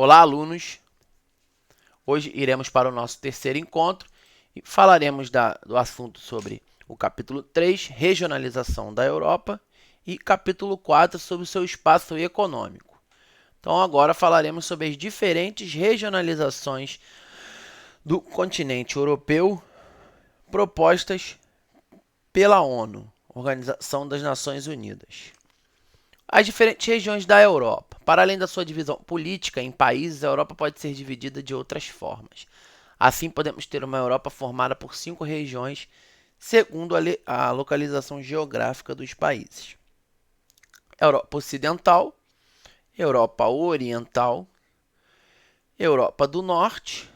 Olá, alunos! Hoje iremos para o nosso terceiro encontro e falaremos do assunto sobre o capítulo 3, regionalização da Europa, e capítulo 4, sobre o seu espaço econômico. Então, agora falaremos sobre as diferentes regionalizações do continente europeu propostas pela ONU, Organização das Nações Unidas. As diferentes regiões da Europa. Para além da sua divisão política em países, a Europa pode ser dividida de outras formas. Assim, podemos ter uma Europa formada por 5 regiões, segundo a localização geográfica dos países: Europa Ocidental, Europa Oriental, Europa do Norte,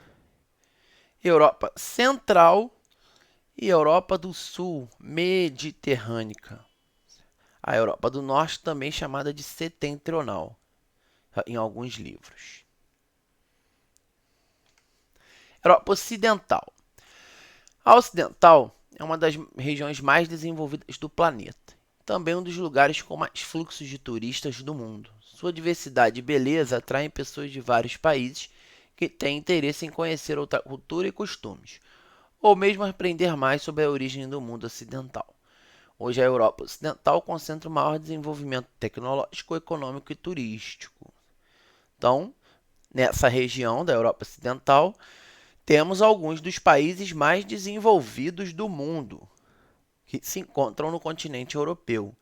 Europa Central e Europa do Sul Mediterrânea. A Europa do Norte, também chamada de setentrional em alguns livros. Europa Ocidental. A Ocidental é uma das regiões mais desenvolvidas do planeta. Também um dos lugares com mais fluxos de turistas do mundo. Sua diversidade e beleza atraem pessoas de vários países que têm interesse em conhecer outra cultura e costumes, ou mesmo aprender mais sobre a origem do mundo ocidental. Hoje, a Europa Ocidental concentra o maior desenvolvimento tecnológico, econômico e turístico. Então, nessa região da Europa Ocidental, temos alguns dos países mais desenvolvidos do mundo que se encontram no continente europeu.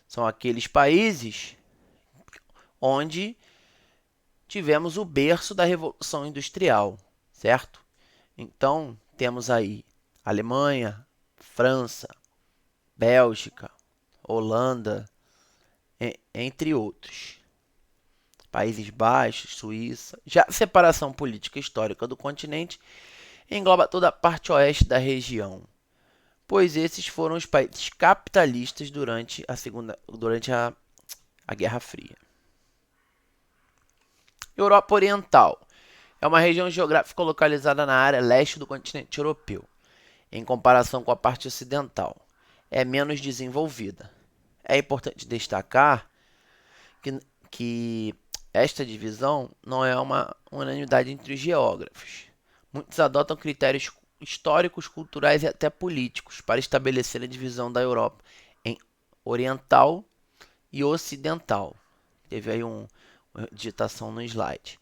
São aqueles países onde tivemos o berço da Revolução Industrial, certo? Então, temos aí Alemanha, França, Bélgica, Holanda, entre outros. Países Baixos, Suíça. Já a separação política histórica do continente engloba toda a parte oeste da região, pois esses foram os países capitalistas durante a Guerra Fria. Europa Oriental é uma região geográfica localizada na área leste do continente europeu, em comparação com a parte ocidental. É menos desenvolvida. É importante destacar que esta divisão não é uma unanimidade entre os geógrafos. Muitos adotam critérios históricos, culturais e até políticos para estabelecer a divisão da Europa em oriental e ocidental. Teve aí uma digitação no slide.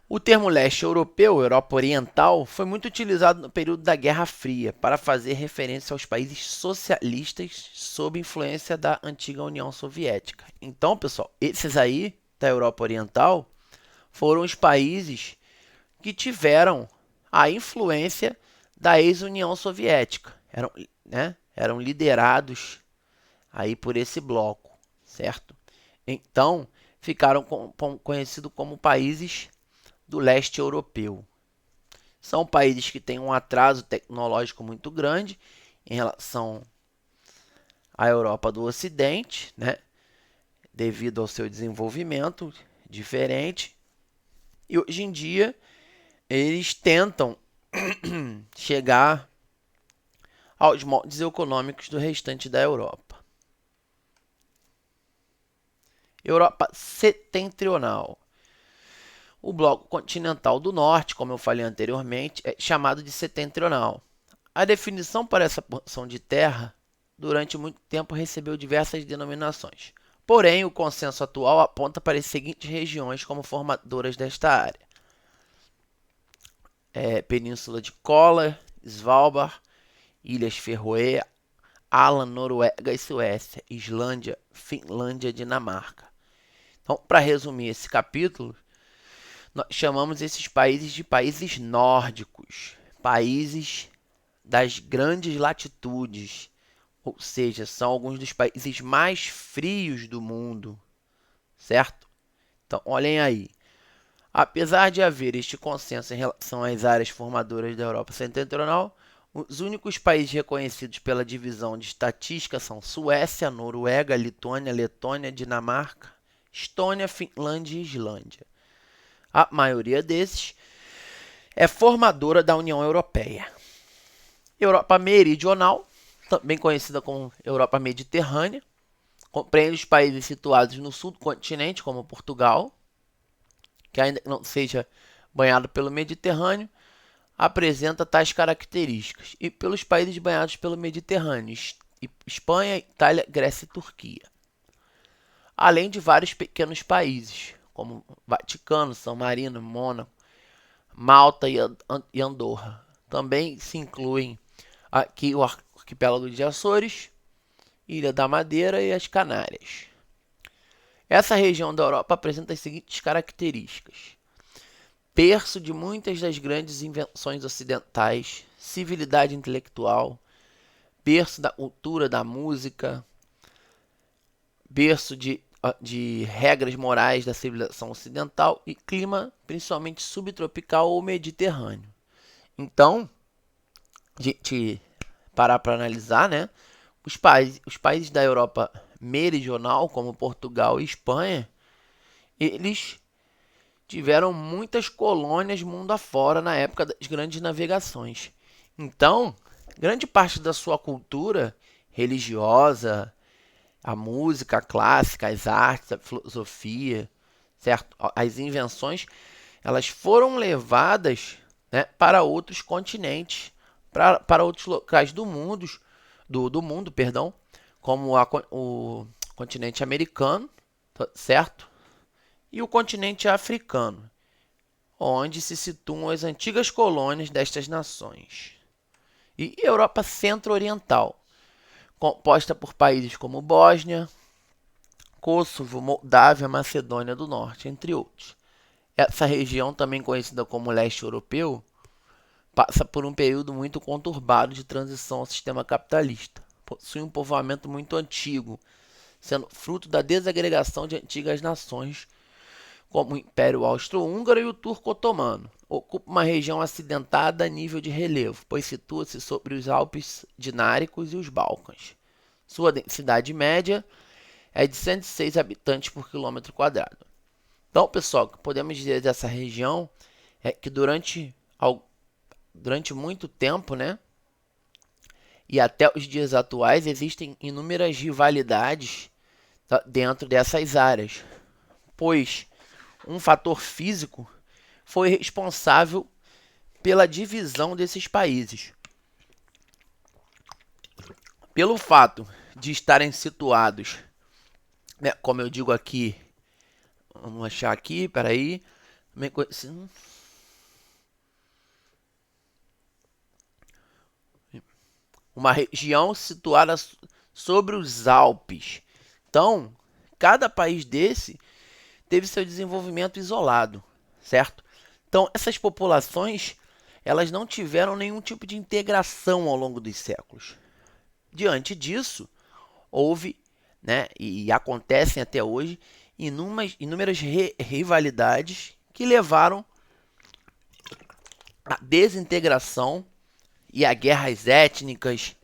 O termo leste europeu, Europa Oriental, foi muito utilizado no período da Guerra Fria para fazer referência aos países socialistas sob influência da antiga União Soviética. Então, pessoal, esses aí da Europa Oriental foram os países que tiveram a influência da ex-União Soviética. Eram liderados aí por esse bloco, certo? Então, ficaram conhecidos como países do leste europeu. São países que têm um atraso tecnológico muito grande em relação à Europa do Ocidente, devido ao seu desenvolvimento diferente. E hoje em dia eles tentam chegar aos moldes econômicos do restante da Europa. Europa setentrional. O bloco continental do norte, como eu falei anteriormente, é chamado de setentrional. A definição para essa porção de terra, durante muito tempo, recebeu diversas denominações. Porém, o consenso atual aponta para as seguintes regiões como formadoras desta área: Península de Kola, Svalbard, Ilhas Feroe, Åland, Noruega e Suécia, Islândia, Finlândia e Dinamarca. Então, para resumir esse capítulo, nós chamamos esses países de países nórdicos, países das grandes latitudes, ou seja, são alguns dos países mais frios do mundo, certo? Então, olhem aí. Apesar de haver este consenso em relação às áreas formadoras da Europa Setentrional, os únicos países reconhecidos pela divisão de estatística são Suécia, Noruega, Lituânia, Letônia, Dinamarca, Estônia, Finlândia e Islândia. A maioria desses é formadora da União Europeia. Europa Meridional, também conhecida como Europa Mediterrânea, compreende os países situados no sul do continente, como Portugal, que ainda não seja banhado pelo Mediterrâneo, apresenta tais características. E pelos países banhados pelo Mediterrâneo, Espanha, Itália, Grécia e Turquia. Além de vários pequenos países, como Vaticano, São Marino, Mônaco, Malta e Andorra. Também se incluem aqui o arquipélago de Açores, Ilha da Madeira e as Canárias. Essa região da Europa apresenta as seguintes características: berço de muitas das grandes invenções ocidentais, civilidade intelectual, berço da cultura, da música, berço de regras morais da civilização ocidental e clima principalmente subtropical ou mediterrâneo. Então, a gente parar para analisar, né? Os países da Europa meridional, como Portugal e Espanha, eles tiveram muitas colônias mundo afora na época das grandes navegações. Então, grande parte da sua cultura religiosa, a música clássica, as artes, a filosofia, certo? As invenções, elas foram levadas, né, para outros continentes, para outros locais do mundo, perdão, como o continente americano, certo? E o continente africano, onde se situam as antigas colônias destas nações. E Europa Centro-Oriental, composta por países como Bósnia, Kosovo, Moldávia, Macedônia do Norte, entre outros. Essa região, também conhecida como leste europeu, passa por um período muito conturbado de transição ao sistema capitalista. Possui um povoamento muito antigo, sendo fruto da desagregação de antigas nações, como o Império Austro-Húngaro e o Turco Otomano. Ocupa uma região acidentada a nível de relevo, pois situa-se sobre os Alpes Dináricos e os Balcãs. Sua densidade média é de 106 habitantes por quilômetro quadrado. Então, pessoal, o que podemos dizer dessa região é que durante muito tempo, né, e até os dias atuais, existem inúmeras rivalidades dentro dessas áreas, pois um fator físico foi responsável pela divisão desses países. Pelo fato de estarem situados, né, como eu digo aqui, vamos achar aqui, peraí, uma região situada sobre os Alpes. Então, cada país desse teve seu desenvolvimento isolado, certo? Então, essas populações, elas não tiveram nenhum tipo de integração ao longo dos séculos. Diante disso, houve, né, e acontecem até hoje, inúmeras rivalidades que levaram à desintegração e a guerras étnicas,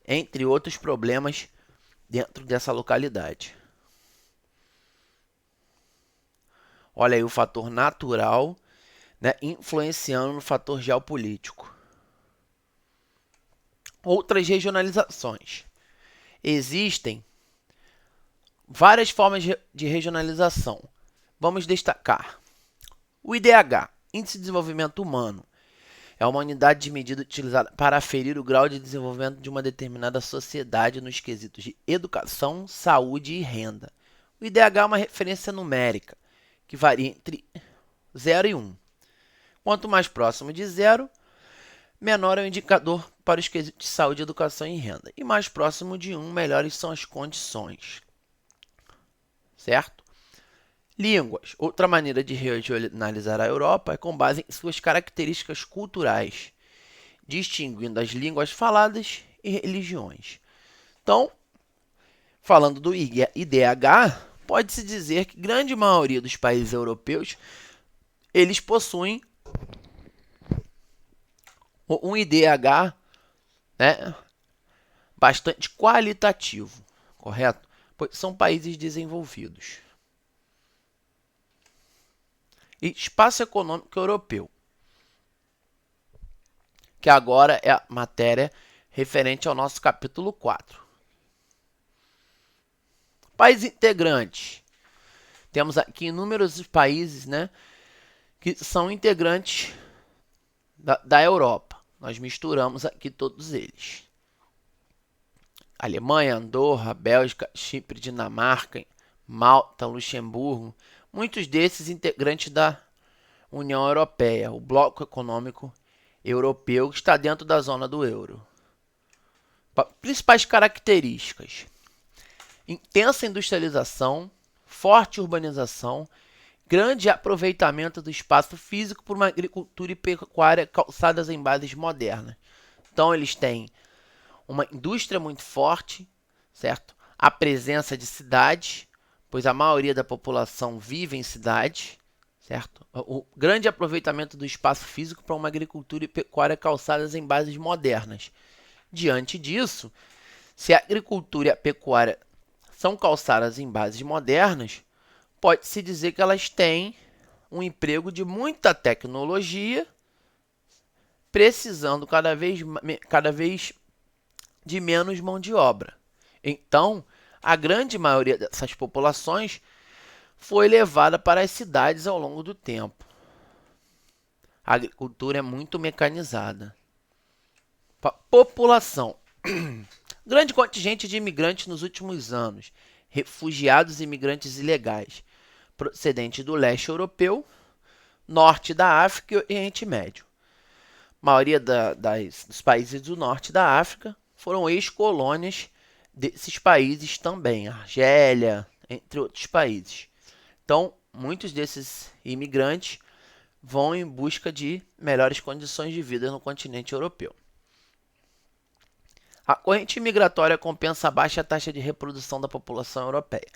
entre outros problemas dentro dessa localidade. Olha aí o fator natural, né, influenciando no fator geopolítico. Outras regionalizações. Existem várias formas de regionalização. Vamos destacar o IDH, Índice de Desenvolvimento Humano. É uma unidade de medida utilizada para aferir o grau de desenvolvimento de uma determinada sociedade nos quesitos de educação, saúde e renda. O IDH é uma referência numérica, que varia entre 0 e 1. Quanto mais próximo de 0, menor é o indicador para os quesitos de saúde, educação e renda. E mais próximo de 1, melhores são as condições. Certo? Línguas. Outra maneira de regionalizar a Europa é com base em suas características culturais, distinguindo as línguas faladas e religiões. Então, falando do IDH, pode-se dizer que grande maioria dos países europeus, eles possuem um IDH, né, bastante qualitativo, correto? Pois são países desenvolvidos. E Espaço Econômico Europeu, que agora é a matéria referente ao nosso capítulo 4. Países integrantes. Temos aqui inúmeros países, né, que são integrantes da Europa. Nós misturamos aqui todos eles. Alemanha, Andorra, Bélgica, Chipre, Dinamarca, Malta, Luxemburgo, muitos desses integrantes da União Europeia, o Bloco Econômico Europeu, que está dentro da zona do euro. Principais características: intensa industrialização, forte urbanização, grande aproveitamento do espaço físico por uma agricultura e pecuária calçadas em bases modernas. Então eles têm uma indústria muito forte, certo? A presença de cidades, pois a maioria da população vive em cidades, certo? O grande aproveitamento do espaço físico para uma agricultura e pecuária calçadas em bases modernas. Diante disso, se a agricultura e a pecuária são calçadas em bases modernas, pode-se dizer que elas têm um emprego de muita tecnologia, precisando cada vez de menos mão de obra. Então, a grande maioria dessas populações foi levada para as cidades ao longo do tempo. A agricultura é muito mecanizada. População. Grande contingente de imigrantes nos últimos anos, refugiados e imigrantes ilegais, procedentes do leste europeu, norte da África e Oriente Médio. A maioria dos países do norte da África foram ex-colônias desses países também, Argélia, entre outros países. Então, muitos desses imigrantes vão em busca de melhores condições de vida no continente europeu. A corrente migratória compensa a baixa taxa de reprodução da população europeia.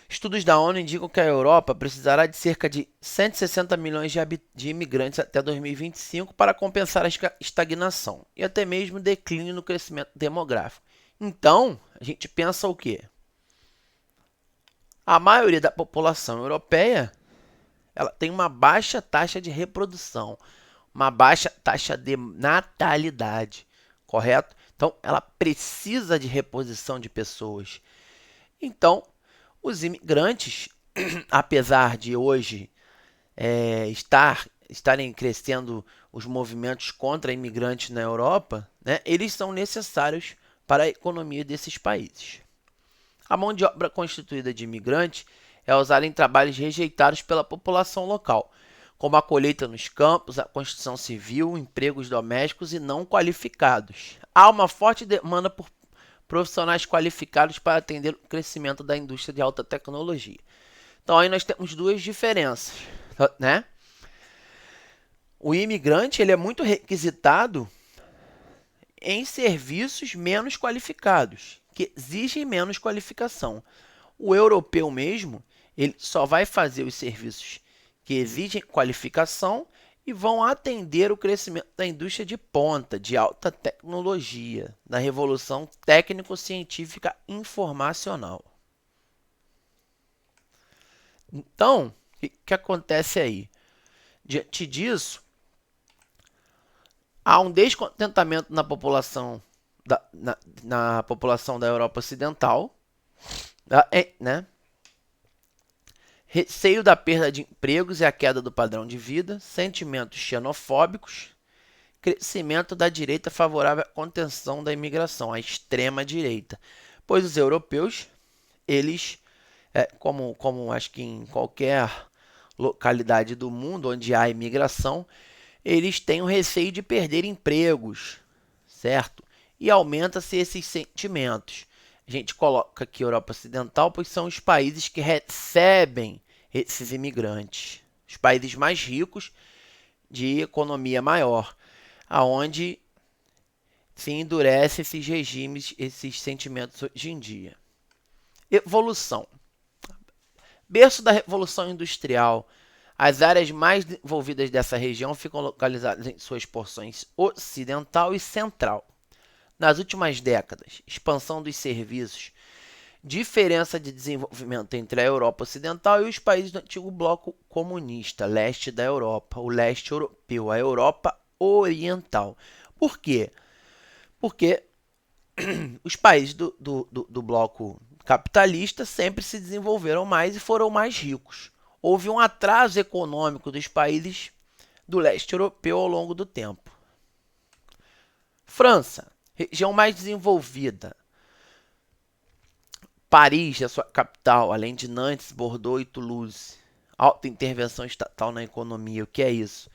Estudos da ONU indicam que a Europa precisará de cerca de 160 milhões de imigrantes até 2025 para compensar a estagnação e até mesmo declínio no crescimento demográfico. Então, a gente pensa o quê? A maioria da população europeia ela tem uma baixa taxa de reprodução, uma baixa taxa de natalidade, correto? Então, ela precisa de reposição de pessoas. Então, os imigrantes, apesar de hoje estarem crescendo os movimentos contra imigrantes na Europa, né, eles são necessários para a economia desses países. A mão de obra constituída de imigrantes é usada em trabalhos rejeitados pela população local, como a colheita nos campos, a construção civil, empregos domésticos e não qualificados. Há uma forte demanda por profissionais qualificados para atender o crescimento da indústria de alta tecnologia. Então aí nós temos duas diferenças, né? O imigrante ele é muito requisitado em serviços menos qualificados, que exigem menos qualificação. O europeu mesmo, ele só vai fazer os serviços que exigem qualificação e vão atender o crescimento da indústria de ponta, de alta tecnologia, da revolução técnico-científica informacional. Então, o que acontece aí? Diante disso, há um descontentamento na população na população da Europa Ocidental, né? Receio da perda de empregos e a queda do padrão de vida, sentimentos xenofóbicos, crescimento da direita favorável à contenção da imigração, a extrema direita, pois os europeus, eles, como acho que em qualquer localidade do mundo onde há imigração, eles têm o receio de perder empregos, certo? E aumenta-se esses sentimentos. A gente coloca aqui Europa Ocidental, pois são os países que recebem esses imigrantes. Os países mais ricos, de economia maior, aonde se endurece esses regimes, esses sentimentos hoje em dia. Evolução. Berço da Revolução Industrial. As áreas mais desenvolvidas dessa região ficam localizadas em suas porções ocidental e central. Nas últimas décadas, expansão dos serviços, diferença de desenvolvimento entre a Europa Ocidental e os países do antigo bloco comunista, leste da Europa, o leste europeu, a Europa Oriental. Por quê? Porque os países do bloco capitalista sempre se desenvolveram mais e foram mais ricos. houve um atraso econômico dos países do leste europeu ao longo do tempo. França, região mais desenvolvida. Paris é sua capital, além de Nantes, Bordeaux e Toulouse. Alta intervenção estatal na economia. O que é isso?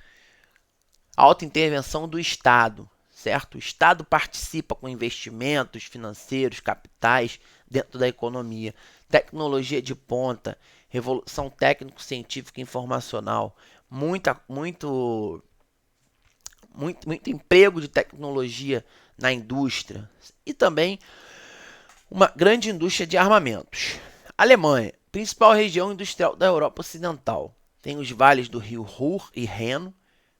Alta intervenção do Estado, certo? O Estado participa com investimentos financeiros, capitais dentro da economia. Tecnologia de ponta, revolução técnico-científica e informacional, muito emprego de tecnologia na indústria e também uma grande indústria de armamentos. Alemanha, principal região industrial da Europa Ocidental. Tem os vales do rio Ruhr e Reno,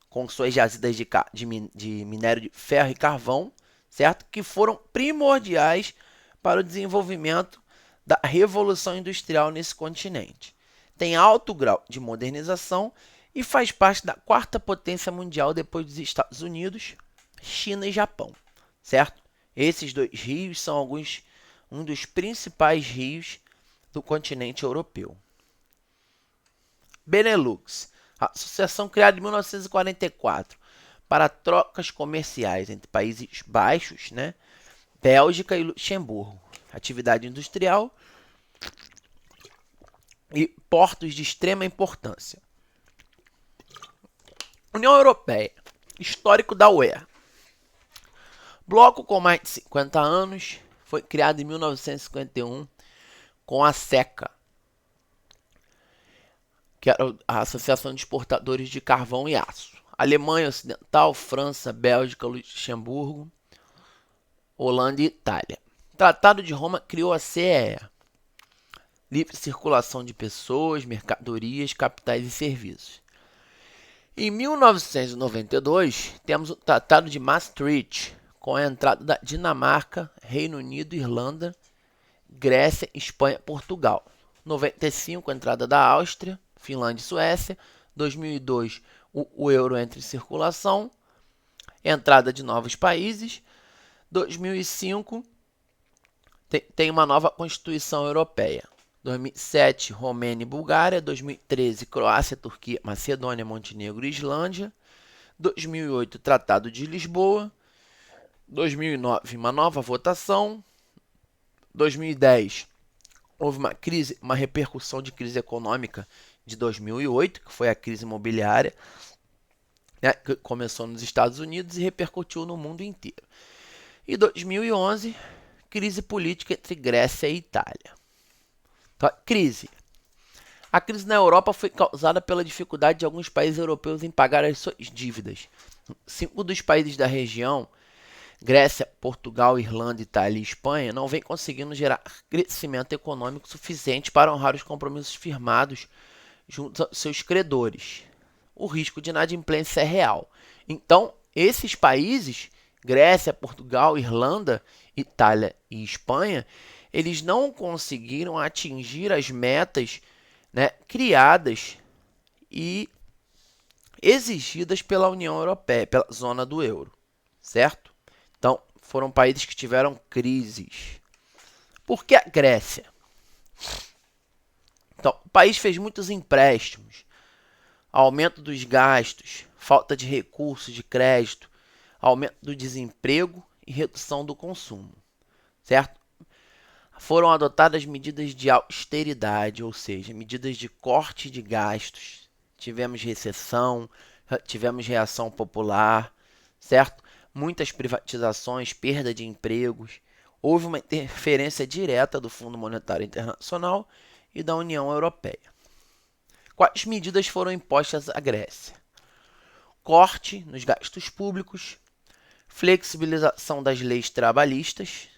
com suas jazidas de minério de ferro e carvão, certo? Que foram primordiais para o desenvolvimento da revolução industrial nesse continente. Tem alto grau de modernização e faz parte da quarta potência mundial depois dos Estados Unidos, China e Japão, certo? Esses dois rios são um dos principais rios do continente europeu. Benelux, a associação criada em 1944 para trocas comerciais entre Países Baixos, né, Bélgica e Luxemburgo. Atividade industrial e portos de extrema importância. União Europeia, histórico da UE. Bloco com mais de 50 anos, foi criado em 1951 com a SECA, que era a Associação de Exportadores de Carvão e Aço. Alemanha Ocidental, França, Bélgica, Luxemburgo, Holanda e Itália. O Tratado de Roma criou a CEE, livre circulação de pessoas, mercadorias, capitais e serviços. Em 1992, temos o Tratado de Maastricht, com a entrada da Dinamarca, Reino Unido, Irlanda, Grécia, Espanha e Portugal. 95, a entrada da Áustria, Finlândia e Suécia. 2002, o euro entra em circulação, entrada de novos países. 2005, tem uma nova Constituição Europeia. 2007, Romênia e Bulgária. 2013, Croácia, Turquia, Macedônia, Montenegro e Islândia. 2008, Tratado de Lisboa. 2009, uma nova votação. 2010, houve uma repercussão de crise econômica de 2008, que foi a crise imobiliária, né, que começou nos Estados Unidos e repercutiu no mundo inteiro. E 2011, crise política entre Grécia e Itália. Então, crise. A crise na Europa foi causada pela dificuldade de alguns países europeus em pagar as suas dívidas. 5 dos países da região, Grécia, Portugal, Irlanda, Itália e Espanha, não vêm conseguindo gerar crescimento econômico suficiente para honrar os compromissos firmados junto aos seus credores. O risco de inadimplência é real. Então, esses países, Grécia, Portugal, Irlanda, Itália e Espanha, eles não conseguiram atingir as metas, né, criadas e exigidas pela União Europeia, pela zona do euro, certo? Então, foram países que tiveram crises. Por que a Grécia? Então, o país fez muitos empréstimos, aumento dos gastos, falta de recursos de crédito, aumento do desemprego e redução do consumo, certo? Foram adotadas medidas de austeridade, ou seja, medidas de corte de gastos. Tivemos recessão, tivemos reação popular, certo? Muitas privatizações, perda de empregos. Houve uma interferência direta do Fundo Monetário Internacional e da União Europeia. Quais medidas foram impostas à Grécia? Corte nos gastos públicos, flexibilização das leis trabalhistas,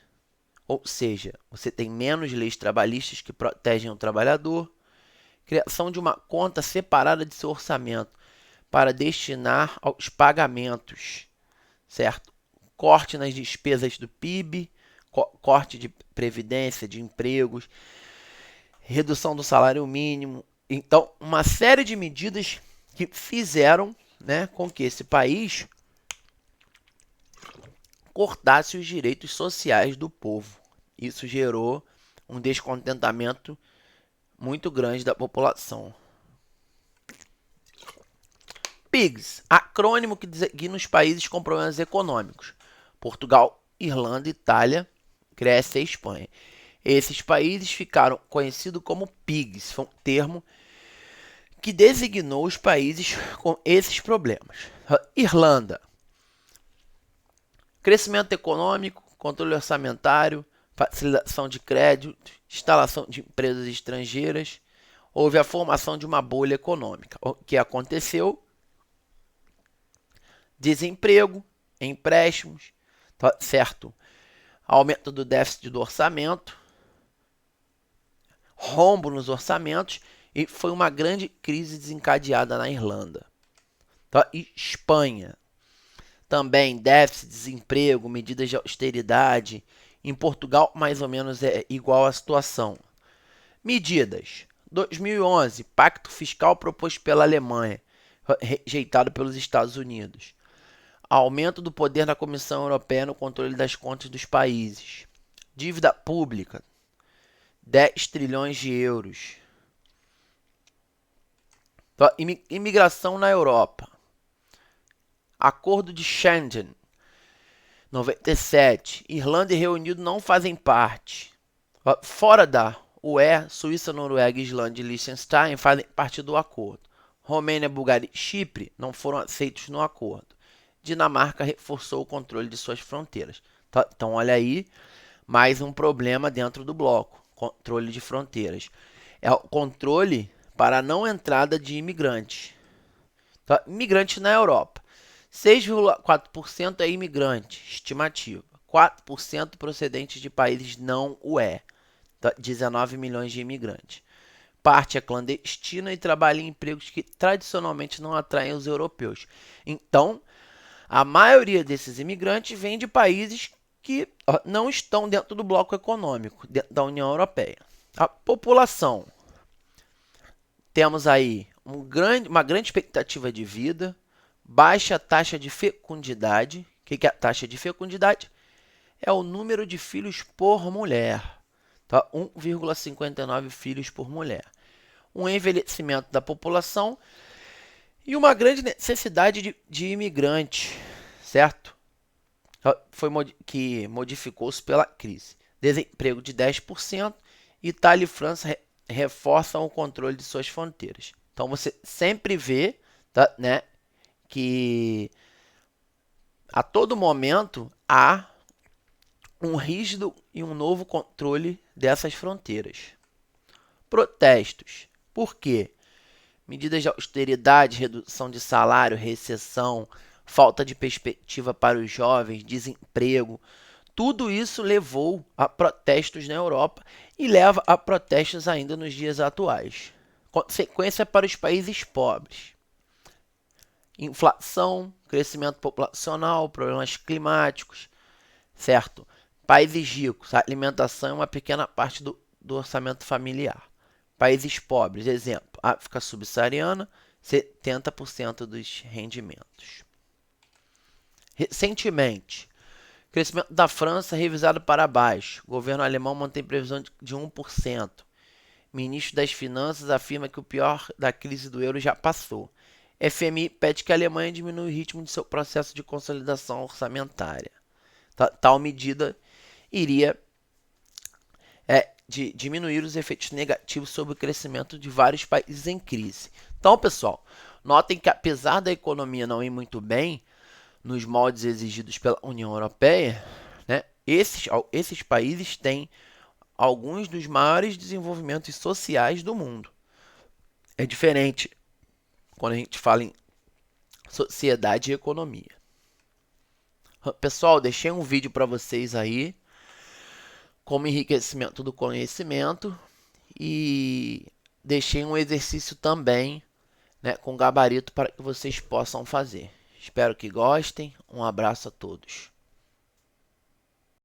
ou seja, você tem menos leis trabalhistas que protegem o trabalhador, criação de uma conta separada de seu orçamento para destinar aos pagamentos, certo? Corte nas despesas do PIB, corte de previdência, de empregos, redução do salário mínimo. Então, uma série de medidas que fizeram, né, com que esse país cortasse os direitos sociais do povo. Isso gerou um descontentamento muito grande da população PIGS, acrônimo que designa os países com problemas econômicos. Portugal, Irlanda, Itália, Grécia e Espanha. Esses países ficaram conhecidos como PIGS, foi um termo que designou os países com esses problemas. Irlanda, crescimento econômico, controle orçamentário, facilitação de crédito, instalação de empresas estrangeiras. Houve a formação de uma bolha econômica. O que aconteceu? Desemprego, empréstimos, certo? Aumento do déficit do orçamento, rombo nos orçamentos e foi uma grande crise desencadeada na Irlanda. E Espanha, também déficit, desemprego, medidas de austeridade. Em Portugal, mais ou menos é igual a situação. Medidas. 2011, pacto fiscal proposto pela Alemanha, rejeitado pelos Estados Unidos. Aumento do poder da Comissão Europeia no controle das contas dos países. Dívida pública, 10 trilhões de euros. Imigração na Europa. Acordo de Schengen, 97. Irlanda e Reino Unido não fazem parte. Fora da UE, Suíça, Noruega, Islândia e Liechtenstein fazem parte do acordo. Romênia, Bulgária e Chipre não foram aceitos no acordo. Dinamarca reforçou o controle de suas fronteiras. Então, olha aí, mais um problema dentro do bloco. Controle de fronteiras. É o controle para a não entrada de imigrantes. Imigrantes na Europa. 6,4% é imigrante, estimativa. 4% procedentes de países não UE. 19 milhões de imigrantes. Parte é clandestina e trabalha em empregos que tradicionalmente não atraem os europeus. Então, a maioria desses imigrantes vem de países que não estão dentro do bloco econômico, dentro da União Europeia. A população. Temos aí uma grande expectativa de vida, baixa taxa de fecundidade. O que é a taxa de fecundidade? É o número de filhos por mulher. 1,59 filhos por mulher. Um envelhecimento da população e uma grande necessidade de imigrantes, certo? Que modificou-se pela crise. Desemprego de 10%. Itália e França reforçam o controle de suas fronteiras. Então você sempre vê, né, que a todo momento há um rígido e um novo controle dessas fronteiras. Protestos. Por quê? Medidas de austeridade, redução de salário, recessão, falta de perspectiva para os jovens, desemprego. Tudo isso levou a protestos na Europa e leva a protestos ainda nos dias atuais. Consequência para os países pobres. Inflação, crescimento populacional, problemas climáticos, certo? Países ricos, a alimentação é uma pequena parte do orçamento familiar. Países pobres, exemplo, África subsaariana, 70% dos rendimentos. Recentemente, crescimento da França revisado para baixo. O governo alemão mantém previsão de 1%. Ministro das Finanças afirma que o pior da crise do euro já passou. FMI pede que a Alemanha diminua o ritmo de seu processo de consolidação orçamentária. Tal medida iria diminuir os efeitos negativos sobre o crescimento de vários países em crise. Então, pessoal, notem que apesar da economia não ir muito bem nos moldes exigidos pela União Europeia, né, esses países têm alguns dos maiores desenvolvimentos sociais do mundo. É diferente quando a gente fala em sociedade e economia. Pessoal, deixei um vídeo para vocês aí, como enriquecimento do conhecimento, e deixei um exercício também, né, com gabarito para que vocês possam fazer. Espero que gostem. Um abraço a todos.